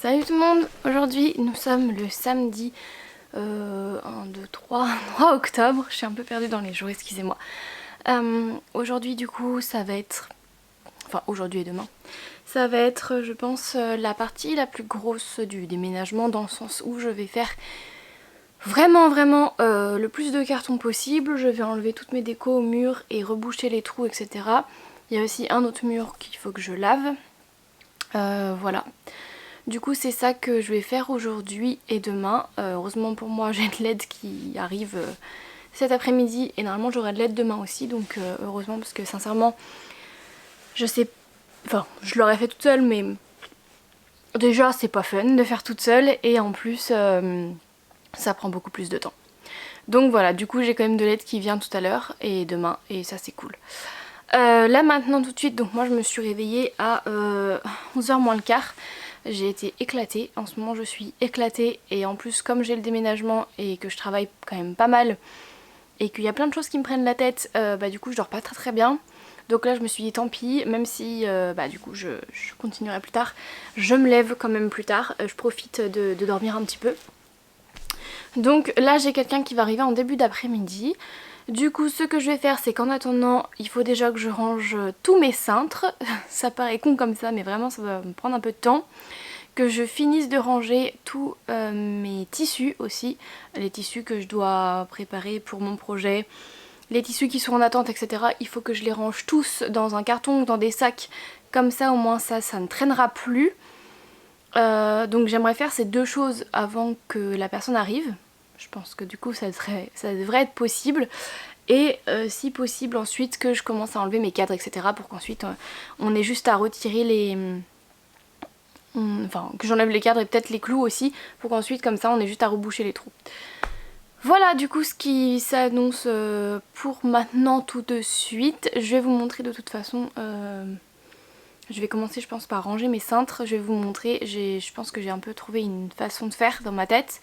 Salut tout le monde, aujourd'hui nous sommes le samedi 3 octobre, je suis un peu perdue dans les jours, excusez-moi. Aujourd'hui du coup ça va être, enfin aujourd'hui et demain, ça va être je pense la partie la plus grosse du déménagement, dans le sens où je vais faire vraiment le plus de cartons possible. Je vais enlever toutes mes décos au mur et reboucher les trous, etc. Il y a aussi un autre mur qu'il faut que je lave, voilà. Du coup c'est ça que je vais faire aujourd'hui et demain. Heureusement pour moi j'ai de l'aide qui arrive cet après-midi et normalement j'aurai de l'aide demain aussi, donc heureusement, parce que sincèrement je sais, enfin je l'aurais fait toute seule mais déjà c'est pas fun de faire toute seule et en plus ça prend beaucoup plus de temps. Donc voilà, du coup j'ai quand même de l'aide qui vient tout à l'heure et demain, et ça c'est cool. Là maintenant tout de suite, donc moi je me suis réveillée à 11h moins le quart. J'ai été éclatée, en ce moment je suis éclatée, et en plus comme j'ai le déménagement et que je travaille quand même pas mal et qu'il y a plein de choses qui me prennent la tête, du coup je dors pas très bien. Donc là je me suis dit tant pis, même si du coup je continuerai plus tard, je me lève quand même plus tard, je profite de dormir un petit peu. Donc là j'ai quelqu'un qui va arriver en début d'après-midi. Du coup ce que je vais faire, c'est qu'en attendant il faut déjà que je range tous mes cintres. Ça paraît con comme ça mais vraiment ça va me prendre un peu de temps. Que je finisse de ranger tous mes tissus aussi, les tissus que je dois préparer pour mon projet, les tissus qui sont en attente, etc. Il faut que je les range tous dans un carton ou dans des sacs, comme ça au moins ça ne traînera plus. Donc j'aimerais faire ces deux choses avant que la personne arrive. Je pense que du coup ça devrait être possible. Et si possible ensuite que je commence à enlever mes cadres, etc. pour qu'ensuite on ait juste à retirer les... Enfin que j'enlève les cadres et peut-être les clous aussi, pour qu'ensuite comme ça on ait juste à reboucher les trous. Voilà du coup ce qui s'annonce pour maintenant tout de suite. Je vais vous montrer de toute façon... Je vais commencer je pense par ranger mes cintres, je vais vous montrer, je pense que j'ai un peu trouvé une façon de faire dans ma tête.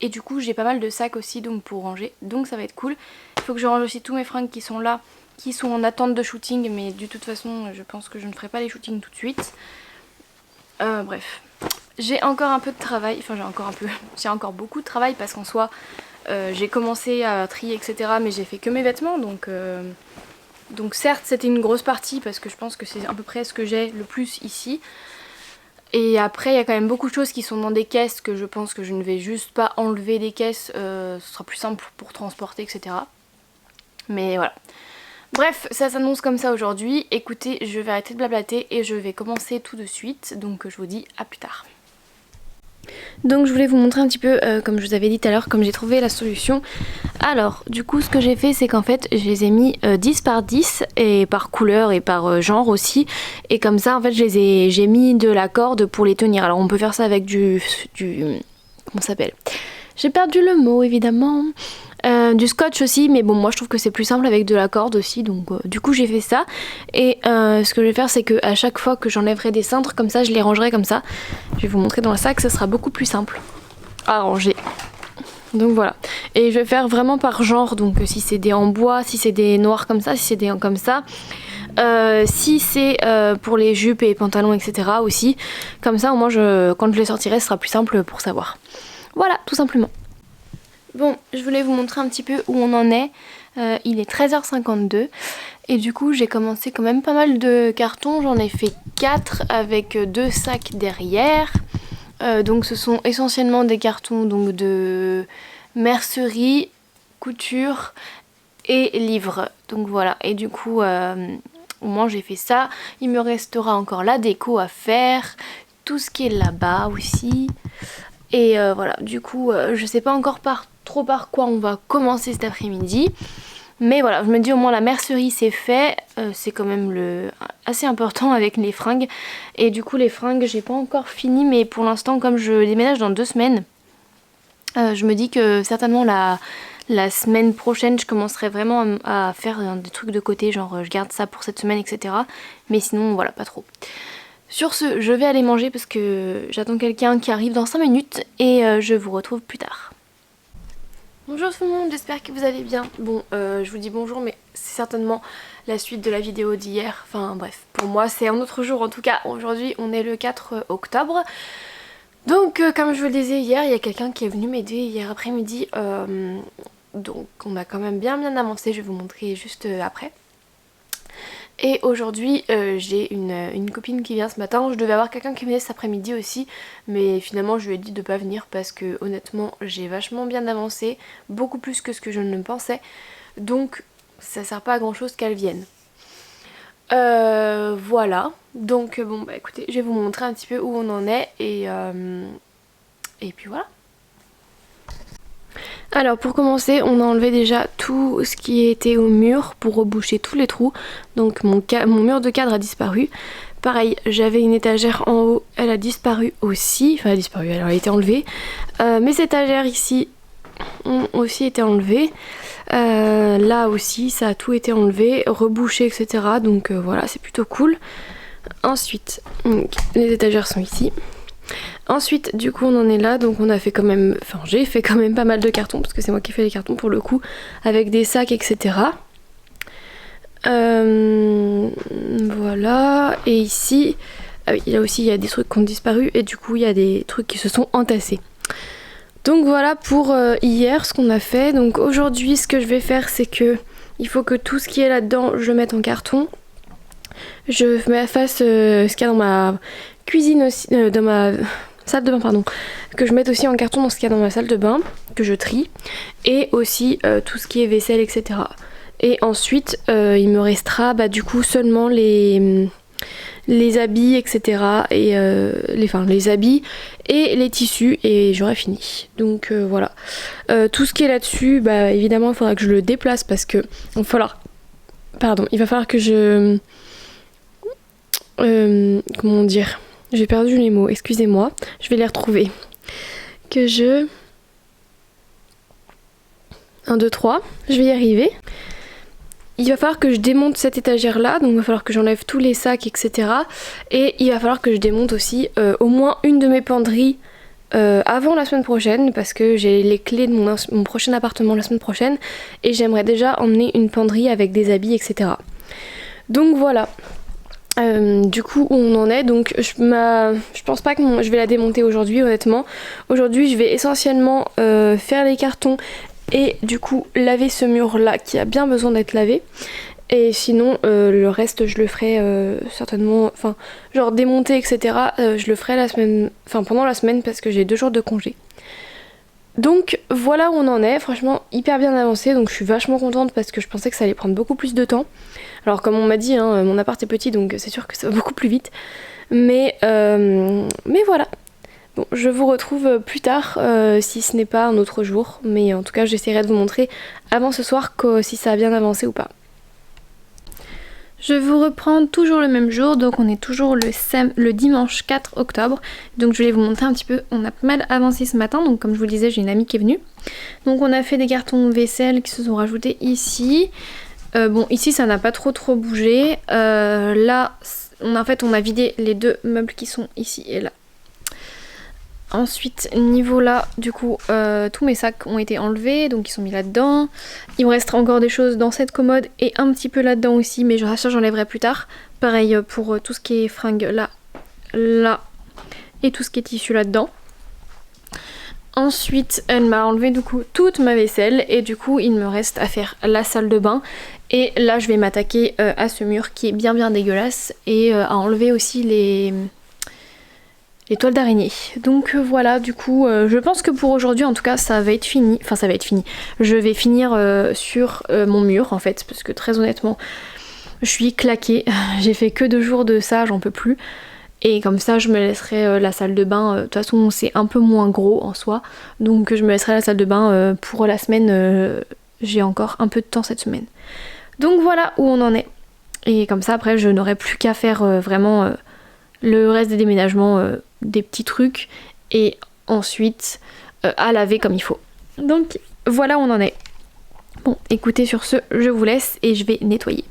Et du coup j'ai pas mal de sacs aussi donc pour ranger, donc ça va être cool. Il faut que je range aussi tous mes fringues qui sont là, qui sont en attente de shooting, mais de toute façon je pense que je ne ferai pas les shootings tout de suite. Bref, j'ai encore un peu de travail, enfin j'ai encore beaucoup de travail parce qu'en soi j'ai commencé à trier, etc. mais j'ai fait que mes vêtements, donc certes c'était une grosse partie parce que je pense que c'est à peu près ce que j'ai le plus ici. Et après il y a quand même beaucoup de choses qui sont dans des caisses que je pense que je ne vais juste pas enlever des caisses, ce sera plus simple pour transporter, etc. Mais voilà. Bref, ça s'annonce comme ça aujourd'hui. Écoutez, je vais arrêter de blablater et je vais commencer tout de suite. Donc je vous dis à plus tard. Donc je voulais vous montrer un petit peu, comme je vous avais dit tout à l'heure, comme j'ai trouvé la solution. Alors du coup ce que j'ai fait c'est qu'en fait je les ai mis 10 par 10 et par couleur et par genre aussi. Et comme ça en fait j'ai mis de la corde pour les tenir. Alors on peut faire ça avec du comment ça s'appelle? J'ai perdu le mot évidemment. Du scotch aussi, mais bon moi je trouve que c'est plus simple avec de la corde aussi, donc du coup j'ai fait ça. Et ce que je vais faire c'est que à chaque fois que j'enlèverai des cintres comme ça je les rangerai comme ça. Je vais vous montrer dans le sac, ça sera beaucoup plus simple à ranger. Donc voilà, et je vais faire vraiment par genre, donc si c'est des en bois, si c'est des noirs comme ça, si c'est des comme ça. Si c'est pour les jupes et pantalons, etc. aussi, comme ça au moins quand je les sortirai ce sera plus simple pour savoir. Voilà, tout simplement. Bon, je voulais vous montrer un petit peu où on en est. Il est 13h52 et du coup j'ai commencé quand même pas mal de cartons. J'en ai fait 4 avec 2 sacs derrière. Donc ce sont essentiellement des cartons donc de mercerie, couture et livres. Donc voilà, et du coup au moins j'ai fait ça. Il me restera encore la déco à faire, tout ce qui est là-bas aussi. Et voilà, du coup je sais pas encore trop par quoi on va commencer cet après-midi. Mais voilà, je me dis au moins la mercerie c'est fait, c'est quand même assez important avec les fringues. Et du coup les fringues j'ai pas encore fini, mais pour l'instant comme je déménage dans 2 semaines, je me dis que certainement la semaine prochaine je commencerai vraiment à faire des trucs de côté, genre je garde ça pour cette semaine, etc. Mais sinon voilà, pas trop. Sur ce, je vais aller manger parce que j'attends quelqu'un qui arrive dans 5 minutes et je vous retrouve plus tard. Bonjour tout le monde, j'espère que vous allez bien. Bon, je vous dis bonjour, mais c'est certainement la suite de la vidéo d'hier. Enfin bref, pour moi c'est un autre jour en tout cas. Aujourd'hui on est le 4 octobre. Donc comme je vous le disais hier, il y a quelqu'un qui est venu m'aider hier après-midi. Donc on a quand même bien avancé, je vais vous montrer juste après. Et aujourd'hui j'ai une copine qui vient ce matin. Je devais avoir quelqu'un qui venait cet après-midi aussi, mais finalement je lui ai dit de pas venir parce que honnêtement j'ai vachement bien avancé, beaucoup plus que ce que je ne pensais. Donc ça sert pas à grand chose qu'elle vienne. Voilà, donc bon bah écoutez, je vais vous montrer un petit peu où on en est et puis voilà. Alors pour commencer, on a enlevé déjà tout ce qui était au mur pour reboucher tous les trous. Donc mon mur de cadre a disparu. Pareil, j'avais une étagère en haut, elle a disparu aussi. Enfin elle a disparu, elle a été enlevée. Mes étagères ici ont aussi été enlevées. Là aussi, ça a tout été enlevé, rebouché, etc. Donc voilà, c'est plutôt cool. Ensuite, donc, les étagères sont ici. Ensuite, du coup, on en est là, donc on a fait quand même, enfin j'ai fait quand même pas mal de cartons parce que c'est moi qui fais les cartons pour le coup, avec des sacs, etc. Voilà. Et ici, ah oui, là aussi il y a des trucs qui ont disparu et du coup il y a des trucs qui se sont entassés. Donc voilà pour hier ce qu'on a fait. Donc aujourd'hui ce que je vais faire c'est que il faut que tout ce qui est là-dedans je le mette en carton. Je fasse ce qu'il y a dans ma cuisine aussi, dans ma salle de bain pardon, que je mette aussi en carton dans ce qu'il y a dans ma salle de bain, que je trie, et aussi tout ce qui est vaisselle, etc. Et ensuite il me restera du coup seulement les habits, etc. Et les habits et les tissus et j'aurai fini. Donc voilà. Tout ce qui est là-dessus, évidemment il faudra que je le déplace parce que il va falloir que je comment dire, j'ai perdu les mots, excusez-moi, je vais les retrouver. Que je 1, 2, 3, je vais y arriver. Il va falloir que je démonte cette étagère là, donc il va falloir que j'enlève tous les sacs, etc. Et il va falloir que je démonte aussi au moins une de mes penderies avant la semaine prochaine, parce que j'ai les clés de mon prochain appartement la semaine prochaine, et j'aimerais déjà emmener une penderie avec des habits, etc. Donc voilà. Du coup où on en est, donc je pense pas que je vais la démonter aujourd'hui honnêtement. Aujourd'hui je vais essentiellement faire les cartons et du coup laver ce mur là qui a bien besoin d'être lavé. Et sinon le reste je le ferai certainement, enfin genre démonter, etc. Je le ferai pendant la semaine parce que j'ai 2 jours de congé. Donc voilà où on en est, franchement hyper bien avancé, donc je suis vachement contente parce que je pensais que ça allait prendre beaucoup plus de temps. Alors comme on m'a dit, mon appart est petit donc c'est sûr que ça va beaucoup plus vite. Mais voilà. Bon, je vous retrouve plus tard si ce n'est pas un autre jour. Mais en tout cas j'essaierai de vous montrer avant ce soir si ça a bien avancé ou pas. Je vous reprends toujours le même jour, donc on est toujours le dimanche 4 octobre. Donc je voulais vous montrer un petit peu, on a pas mal avancé ce matin, donc comme je vous le disais j'ai une amie qui est venue. Donc on a fait des cartons vaisselle qui se sont rajoutés ici. Bon ici ça n'a pas trop bougé. Là on a vidé les 2 meubles qui sont ici et là. Ensuite niveau là du coup tous mes sacs ont été enlevés, donc ils sont mis là-dedans. Il me restera encore des choses dans cette commode et un petit peu là-dedans aussi, mais ça j'enlèverai plus tard. Pareil pour tout ce qui est fringues là et tout ce qui est tissu là-dedans. Ensuite elle m'a enlevé du coup toute ma vaisselle et du coup il me reste à faire la salle de bain. Et là je vais m'attaquer à ce mur qui est bien dégueulasse et à enlever aussi les toiles d'araignée. Donc voilà, du coup je pense que pour aujourd'hui en tout cas ça va être fini. Enfin ça va être fini. Je vais finir sur mon mur en fait, parce que très honnêtement je suis claquée. J'ai fait que 2 jours de ça, j'en peux plus. Et comme ça je me laisserai la salle de bain, de toute façon c'est un peu moins gros en soi. Donc je me laisserai la salle de bain pour la semaine, j'ai encore un peu de temps cette semaine. Donc voilà où on en est. Et comme ça après je n'aurai plus qu'à faire vraiment le reste des déménagements, des petits trucs, et ensuite à laver comme il faut. Donc voilà où on en est. Bon écoutez, sur ce je vous laisse et je vais nettoyer.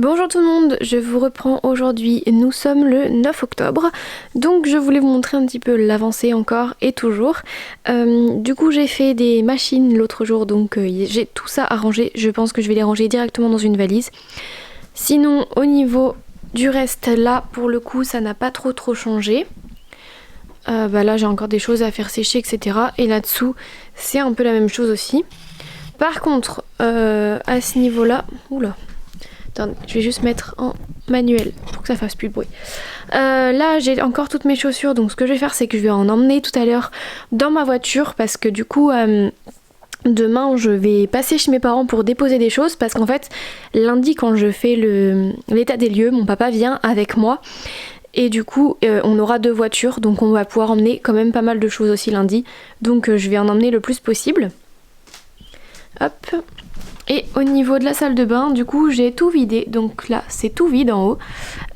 Bonjour tout le monde, je vous reprends aujourd'hui, nous sommes le 9 octobre, donc je voulais vous montrer un petit peu l'avancée encore et toujours. Du coup j'ai fait des machines l'autre jour, donc j'ai tout ça à ranger, je pense que je vais les ranger directement dans une valise. Sinon au niveau du reste, là pour le coup ça n'a pas trop changé. Là j'ai encore des choses à faire sécher, etc. Et là-dessous c'est un peu la même chose aussi. Par contre à ce niveau là, oula, attendez, je vais juste mettre en manuel pour que ça fasse plus de bruit. Là j'ai encore toutes mes chaussures, donc ce que je vais faire c'est que je vais en emmener tout à l'heure dans ma voiture parce que du coup demain je vais passer chez mes parents pour déposer des choses parce qu'en fait lundi quand je fais l'état des lieux, mon papa vient avec moi et du coup on aura 2 voitures, donc on va pouvoir emmener quand même pas mal de choses aussi lundi, donc je vais en emmener le plus possible. Hop. Et au niveau de la salle de bain, du coup j'ai tout vidé, donc là c'est tout vide en haut.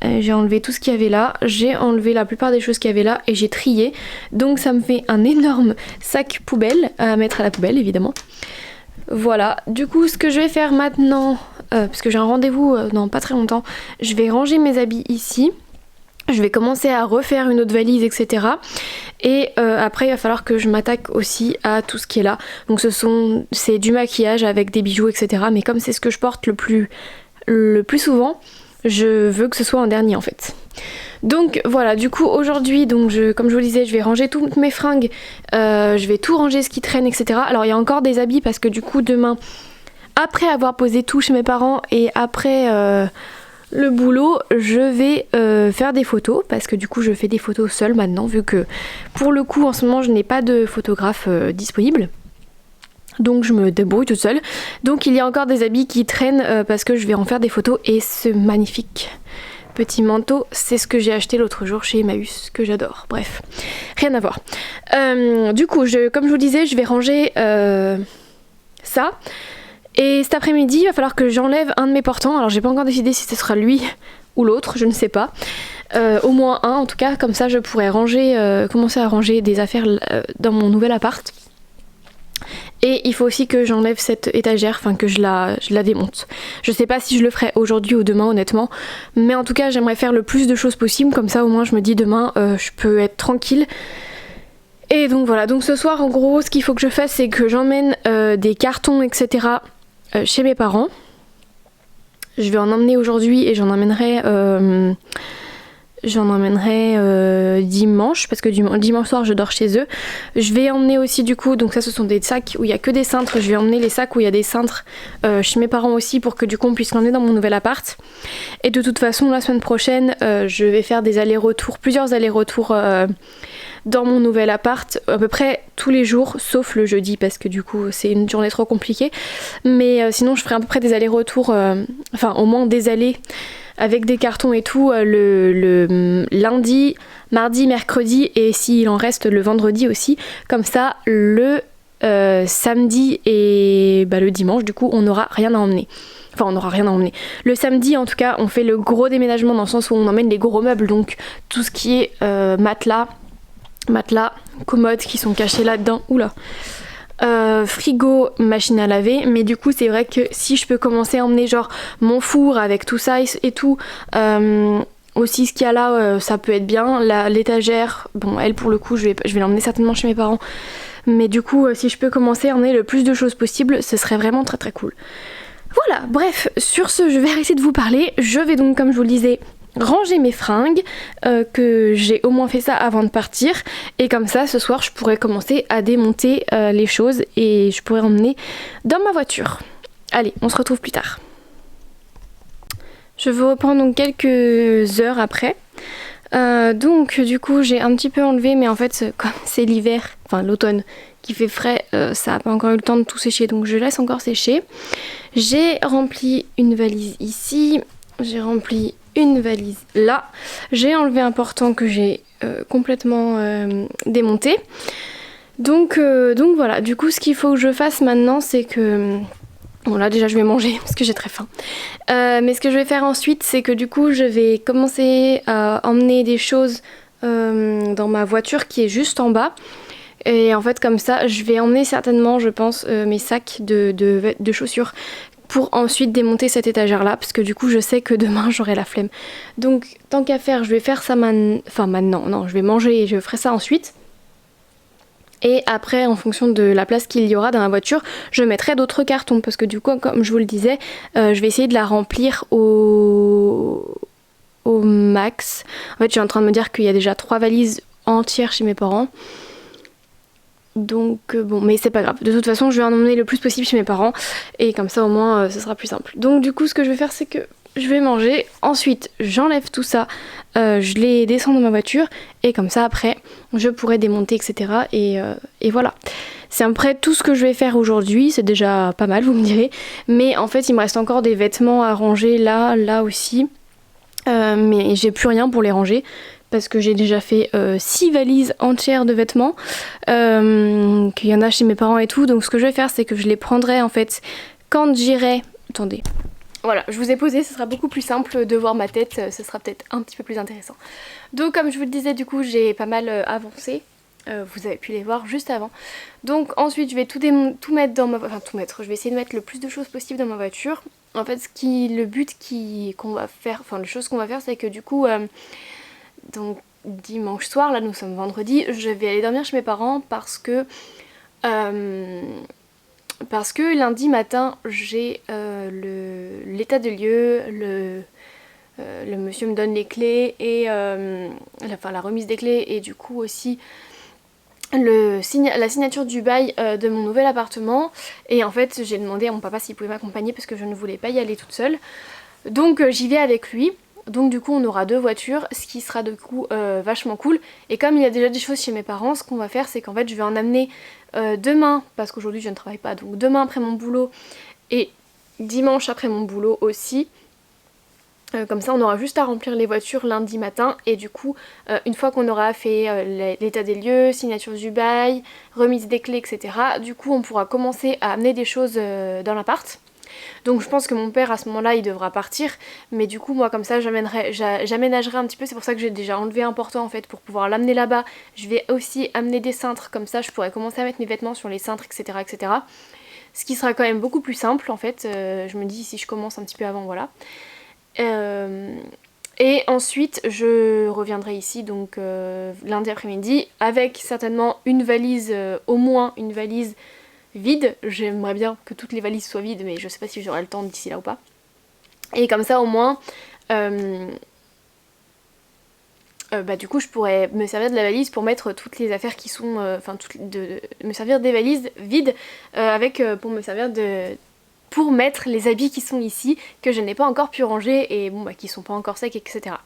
J'ai enlevé tout ce qu'il y avait là, j'ai enlevé la plupart des choses qu'il y avait là et j'ai trié. Donc ça me fait un énorme sac poubelle à mettre à la poubelle évidemment. Voilà, du coup ce que je vais faire maintenant, parce que j'ai un rendez-vous dans pas très longtemps, je vais ranger mes habits ici. Je vais commencer à refaire une autre valise, etc. Et après il va falloir que je m'attaque aussi à tout ce qui est là. Donc c'est du maquillage avec des bijoux, etc. Mais comme c'est ce que je porte le plus souvent, je veux que ce soit en dernier en fait. Donc voilà, du coup aujourd'hui, comme je vous le disais, je vais ranger toutes mes fringues, je vais tout ranger ce qui traîne, etc. Alors il y a encore des habits parce que du coup demain, après avoir posé tout chez mes parents et après le boulot, je vais faire des photos parce que du coup je fais des photos seule maintenant vu que pour le coup en ce moment je n'ai pas de photographe disponible. Donc je me débrouille toute seule. Donc il y a encore des habits qui traînent parce que je vais en faire des photos et ce magnifique petit manteau, c'est ce que j'ai acheté l'autre jour chez Emmaüs, que j'adore. Bref, rien à voir. Du coup, comme je vous disais, je vais ranger ça. Et cet après-midi, il va falloir que j'enlève un de mes portants. Alors j'ai pas encore décidé si ce sera lui ou l'autre, je ne sais pas. Au moins un en tout cas, comme ça je pourrais commencer à ranger des affaires dans mon nouvel appart. Et il faut aussi que j'enlève cette étagère, enfin que je la démonte. Je sais pas si je le ferai aujourd'hui ou demain honnêtement, mais en tout cas j'aimerais faire le plus de choses possible, comme ça au moins je me dis demain je peux être tranquille. Et donc voilà, donc ce soir en gros ce qu'il faut que je fasse c'est que j'emmène des cartons etc. Chez mes parents. Je vais en emmener aujourd'hui et j'en emmènerai dimanche parce que dimanche soir je dors chez eux. Je vais emmener aussi du coup, donc ça ce sont des sacs où il y a que des cintres, je vais emmener les sacs où il y a des cintres chez mes parents aussi pour que du coup on puisse l'emmener dans mon nouvel appart. Et de toute façon la semaine prochaine je vais faire des allers-retours, plusieurs allers-retours dans mon nouvel appart à peu près tous les jours sauf le jeudi parce que du coup c'est une journée trop compliquée, mais sinon je ferai à peu près des allers-retours enfin au moins des allers avec des cartons et tout le lundi, mardi, mercredi et s'il en reste le vendredi aussi, comme ça le samedi et le dimanche du coup on n'aura rien à emmener. Enfin on n'aura rien à emmener. Le samedi en tout cas on fait le gros déménagement dans le sens où on emmène les gros meubles, donc tout ce qui est matelas, commodes qui sont cachés là-dedans, frigo, machine à laver, mais du coup c'est vrai que si je peux commencer à emmener genre mon four avec tout ça et tout, aussi ce qu'il y a là ça peut être bien, l'étagère, bon elle pour le coup je vais l'emmener certainement chez mes parents, mais du coup si je peux commencer à emmener le plus de choses possible ce serait vraiment très cool. Voilà, bref, sur ce je vais arrêter de vous parler, je vais donc comme je vous le disais ranger mes fringues, que j'ai au moins fait ça avant de partir et comme ça ce soir je pourrais commencer à démonter les choses et je pourrais emmener dans ma voiture. Allez, on se retrouve plus tard. Je vous reprends donc quelques heures après. Donc du coup j'ai un petit peu enlevé, mais en fait comme c'est l'hiver, enfin l'automne qui fait frais, ça n'a pas encore eu le temps de tout sécher, donc je laisse encore sécher. J'ai rempli une valise ici, j'ai rempli une valise là, j'ai enlevé un portant que j'ai complètement démonté. Donc voilà, du coup ce qu'il faut que je fasse maintenant c'est que... Bon là déjà je vais manger parce que j'ai très faim. Mais ce que je vais faire ensuite c'est que du coup je vais commencer à emmener des choses dans ma voiture qui est juste en bas. Et en fait comme ça je vais emmener certainement je pense mes sacs de chaussures pour ensuite démonter cette étagère là, parce que du coup je sais que demain j'aurai la flemme. Donc tant qu'à faire, je vais faire ça maintenant, non, je vais manger et je ferai ça ensuite. Et après, en fonction de la place qu'il y aura dans la voiture, je mettrai d'autres cartons, parce que du coup, comme je vous le disais, je vais essayer de la remplir au max. En fait, je suis en train de me dire qu'il y a déjà 3 valises entières chez mes parents. Donc bon, mais c'est pas grave. De toute façon, je vais en emmener le plus possible chez mes parents. Et comme ça, au moins, ce sera plus simple. Donc du coup, ce que je vais faire, c'est que je vais manger. Ensuite, j'enlève tout ça. Je les descends dans ma voiture. Et comme ça, après, je pourrai démonter, etc. Et voilà. C'est à peu près tout ce que je vais faire aujourd'hui. C'est déjà pas mal, vous me direz. Mais en fait, il me reste encore des vêtements à ranger là aussi. Mais j'ai plus rien pour les ranger. Parce que j'ai déjà fait 6 valises entières de vêtements, qu'il y en a chez mes parents et tout. Donc ce que je vais faire, c'est que je les prendrai en fait quand j'irai... Attendez. Voilà, je vous ai posé, ce sera beaucoup plus simple de voir ma tête, ce sera peut-être un petit peu plus intéressant. Donc comme je vous le disais, du coup j'ai pas mal avancé. Vous avez pu les voir juste avant. Donc ensuite je vais tout mettre dans ma... Enfin tout mettre, je vais essayer de mettre le plus de choses possible dans ma voiture. En fait le but qu'on va faire, enfin les choses qu'on va faire, c'est que du coup... Donc dimanche soir, là nous sommes vendredi, je vais aller dormir chez mes parents parce que lundi matin j'ai l'état des lieux, le monsieur me donne les clés et la remise des clés et du coup aussi la signature du bail de mon nouvel appartement. Et en fait j'ai demandé à mon papa s'il pouvait m'accompagner parce que je ne voulais pas y aller toute seule. Donc j'y vais avec lui. Donc du coup on aura 2 voitures, ce qui sera du coup vachement cool. Et comme il y a déjà des choses chez mes parents, ce qu'on va faire c'est qu'en fait je vais en amener demain, parce qu'aujourd'hui je ne travaille pas, donc demain après mon boulot et dimanche après mon boulot aussi. Comme ça on aura juste à remplir les voitures lundi matin et du coup une fois qu'on aura fait l'état des lieux, signature du bail, remise des clés, etc. Du coup on pourra commencer à amener des choses dans l'appart. Donc je pense que mon père à ce moment là il devra partir, mais du coup moi comme ça j'aménagerai un petit peu. C'est pour ça que j'ai déjà enlevé un portant en fait pour pouvoir l'amener là-bas. Je vais aussi amener des cintres, comme ça je pourrai commencer à mettre mes vêtements sur les cintres, etc., etc. Ce qui sera quand même beaucoup plus simple en fait. Je me dis si je commence un petit peu avant, voilà. Et ensuite je reviendrai ici donc lundi après-midi avec certainement une valise, au moins une valise vide. J'aimerais bien que toutes les valises soient vides, mais je sais pas si j'aurai le temps d'ici là ou pas. Et comme ça au moins du coup je pourrais me servir de la valise pour mettre toutes les affaires qui sont me servir des valises vides pour me servir pour mettre les habits qui sont ici, que je n'ai pas encore pu ranger et qui sont pas encore secs, etc.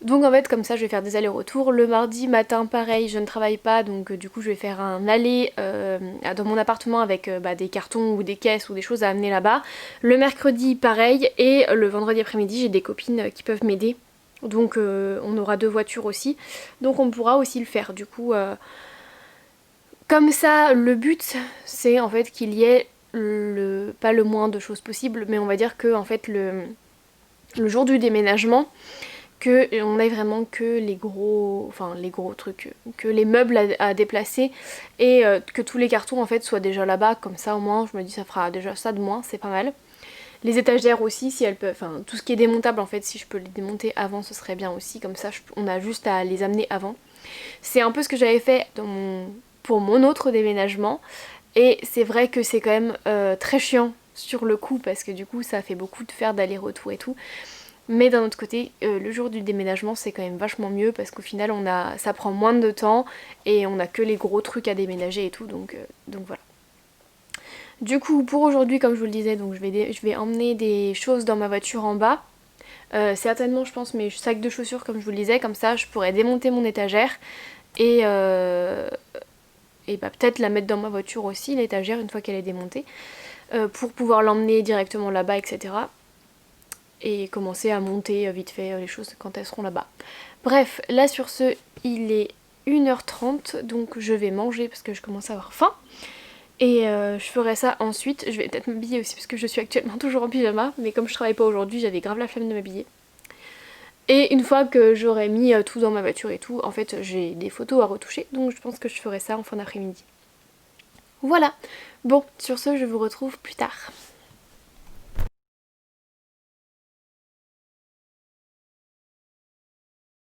Donc en fait comme ça je vais faire des allers-retours. Le mardi matin pareil, je ne travaille pas, donc du coup je vais faire un aller dans mon appartement avec des cartons ou des caisses ou des choses à amener là-bas. Le mercredi pareil, et le vendredi après-midi j'ai des copines qui peuvent m'aider. Donc on aura 2 voitures aussi, donc on pourra aussi le faire. Du coup comme ça le but c'est en fait qu'il y ait pas le moins de choses possible, mais on va dire que en fait le jour du déménagement, qu'on ait vraiment que les gros trucs, que les meubles à déplacer et que tous les cartons en fait soient déjà là-bas. Comme ça au moins je me dis ça fera déjà ça de moins, c'est pas mal. Les étagères aussi, si elles peuvent, enfin tout ce qui est démontable en fait, si je peux les démonter avant ce serait bien aussi, comme ça on a juste à les amener avant. C'est un peu ce que j'avais fait pour mon autre déménagement, et c'est vrai que c'est quand même très chiant sur le coup parce que du coup ça fait beaucoup de faire d'aller-retour et tout. Mais d'un autre côté, le jour du déménagement c'est quand même vachement mieux parce qu'au final ça prend moins de temps et on a que les gros trucs à déménager et tout, donc voilà. Du coup pour aujourd'hui, comme je vous le disais, donc je vais emmener des choses dans ma voiture en bas. Certainement je pense mes sacs de chaussures comme je vous le disais, comme ça je pourrais démonter mon étagère et peut-être la mettre dans ma voiture aussi, l'étagère, une fois qu'elle est démontée, pour pouvoir l'emmener directement là-bas, etc. Et commencer à monter vite fait les choses quand elles seront là-bas. Bref, là sur ce, il est 1h30, donc je vais manger parce que je commence à avoir faim. Et je ferai ça ensuite. Je vais peut-être m'habiller aussi parce que je suis actuellement toujours en pyjama, mais comme je travaille pas aujourd'hui, j'avais grave la flemme de m'habiller. Et une fois que j'aurai mis tout dans ma voiture et tout, en fait j'ai des photos à retoucher, donc je pense que je ferai ça en fin d'après-midi. Voilà, bon, sur ce je vous retrouve plus tard.